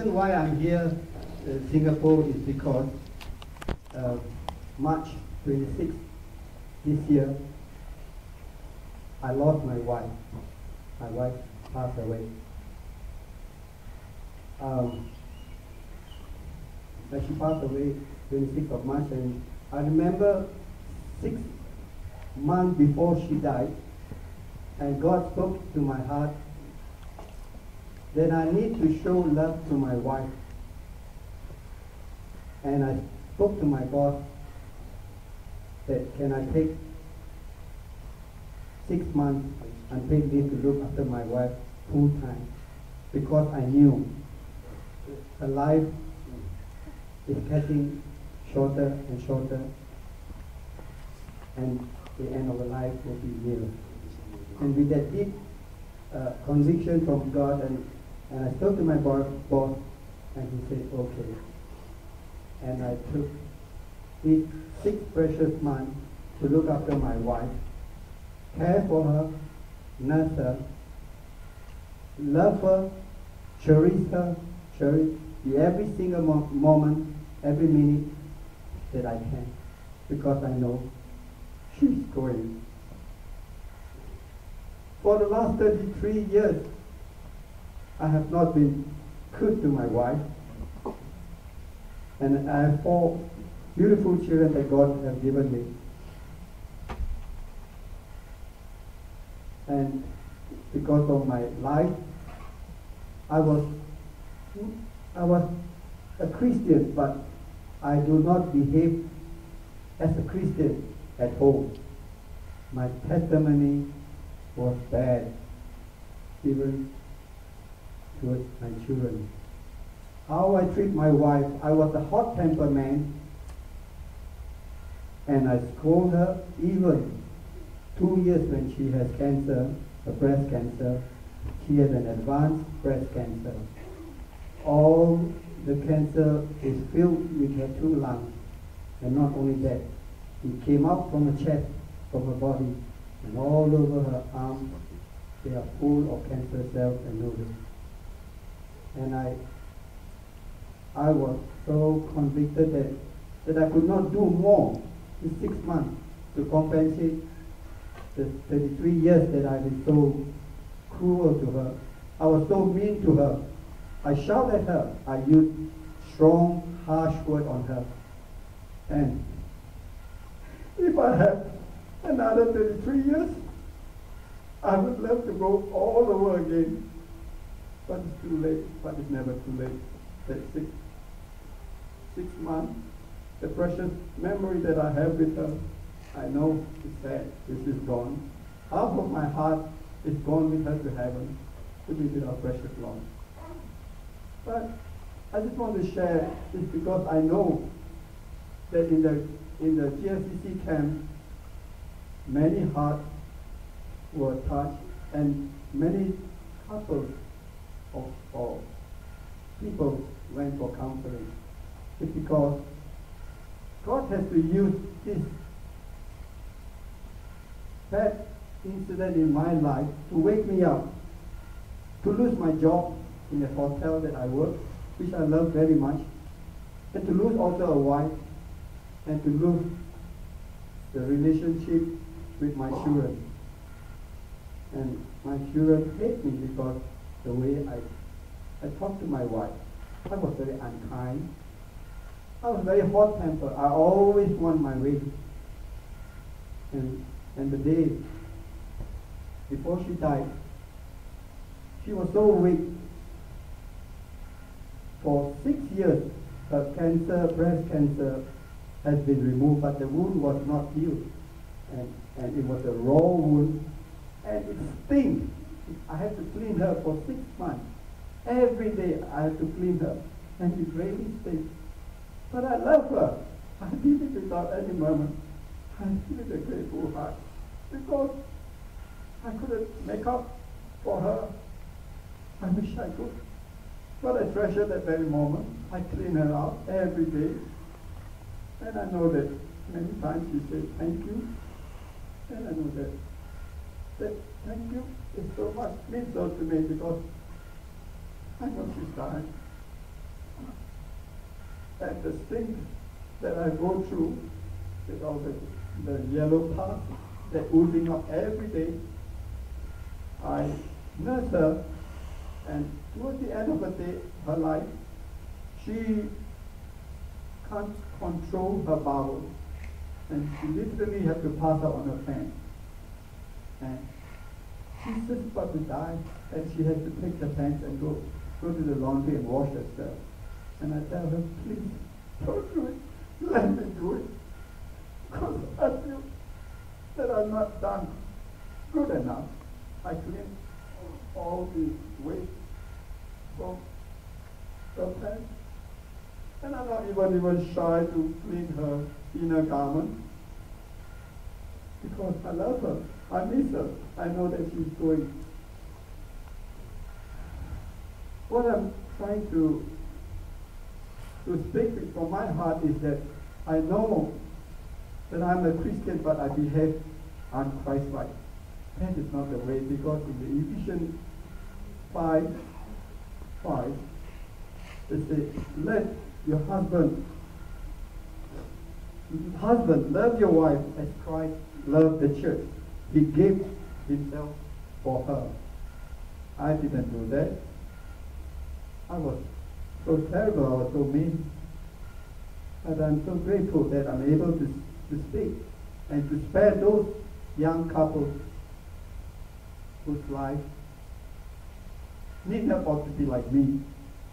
reason why I'm here in Singapore is because March 26th this year, I lost my wife. My wife passed away. She passed away 26th of March, and I remember 6 months before she died, and God spoke to my heart that I need to show love to my wife. And I spoke to my boss that can I take 6 months unpaid leave to look after my wife full time, because I knew her life is getting shorter and shorter, and the end of her life will be near. And with that deep conviction from God, and I spoke to my boss, and he said, okay. And I took these 6 precious months to look after my wife, care for her, nurse her, love her, cherish every single moment, every minute that I can, because I know she's going. For the last 33 years, I have not been good to my wife, and I have 4 beautiful children that God has given me. And because of my life, I was a Christian, but I do not behave as a Christian at home. My testimony was bad, even towards my children. How I treat my wife, I was a hot-tempered man, and I scold her even 2 years when she has cancer, a breast cancer. She has an advanced breast cancer. All the cancer is filled with her 2 lungs, and not only that, it came out from her chest, from her body, and all over her arms. They are full of cancer cells and nodules. And I was so convicted that I could not do more in 6 months to compensate the 33 years that I've been so cruel to her. I was so mean to her. I shout at her. I used strong, harsh words on her. And if I had another 33 years, I would love to go all over again. But it's too late. But it's never too late. That 6 months, the precious memory that I have with her, I know it's sad. This is gone. Half of my heart is gone with her to heaven, to be with our precious Lord. But I just want to share this because I know that in the GSCC camp, many hearts were touched, and many couples or people went for counseling. It's because God has to use this bad incident in my life to wake me up, to lose my job in a hotel that I work, which I love very much, and to lose also a wife, and to lose the relationship with my children. And my children hate me because the way I talk to my wife. I was very unkind. I was very hot-tempered. I always want my way. And the day before she died, she was so weak. For 6 years, her cancer, breast cancer, has been removed, but the wound was not healed. And it was a raw wound, and it stinks. I had to clean her for 6 months. Every day I had to clean her, and it really stinks. But I love her. I did it without any moment. I did it with a grateful heart, because I couldn't make up for her. I wish I could. But I treasure that very moment. I clean her out every day. And I know that many times she said thank you. And I know that thank you is so much means so to me, because I know she's dying. And the things that I go through, with all the yellow pus that oozing up every day, I nurse her, and towards the end of the day, her life, she can't control her bowels, and she literally had to pass out on her fan. And she's just about to die, and she has to take the pants and go to the laundry and wash herself. And I tell her, please, don't do it. Let me do it. Because I feel that I'm not done good enough. I clean all the waste from the pants. And I'm not even shy to clean her inner garment. Because I love her. I miss her. I know that she's going. What I'm trying to speak from my heart is that I know that I'm a Christian, but I behave unchristlike. That is not the way, because in the Ephesians 5, they say, let your husband love your wife as Christ loved the church. He gave himself for her. I didn't do that. I was so terrible, I was so mean. But I'm so grateful that I'm able to speak and to spare those young couples whose life need help or to be like me,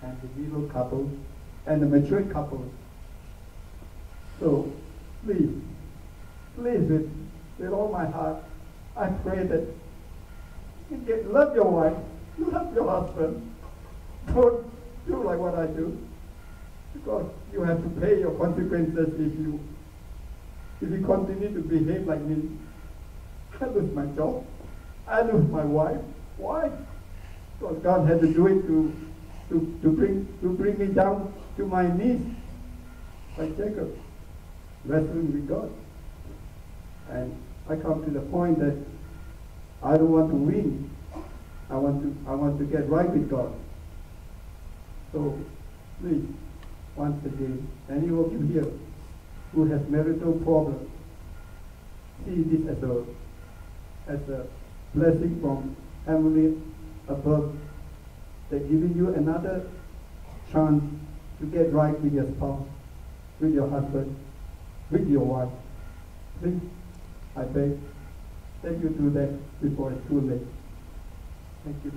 and the middle couples and the mature couples. So please, with all my heart, I pray that you love your wife, love your husband. Don't do like what I do, because you have to pay your consequences if you continue to behave like me. I lose my job. I lose my wife. Why? Because God had to do it to bring me down to my knees, like Jacob, wrestling with God. And I come to the point that I don't want to win. I want to get right with God. So please, once again, any of you here who has marital problems, see this as a blessing from heavenly above, that giving you another chance to get right with your spouse, with your husband, with your wife. Please, I beg that you do that before it's too late. Thank you.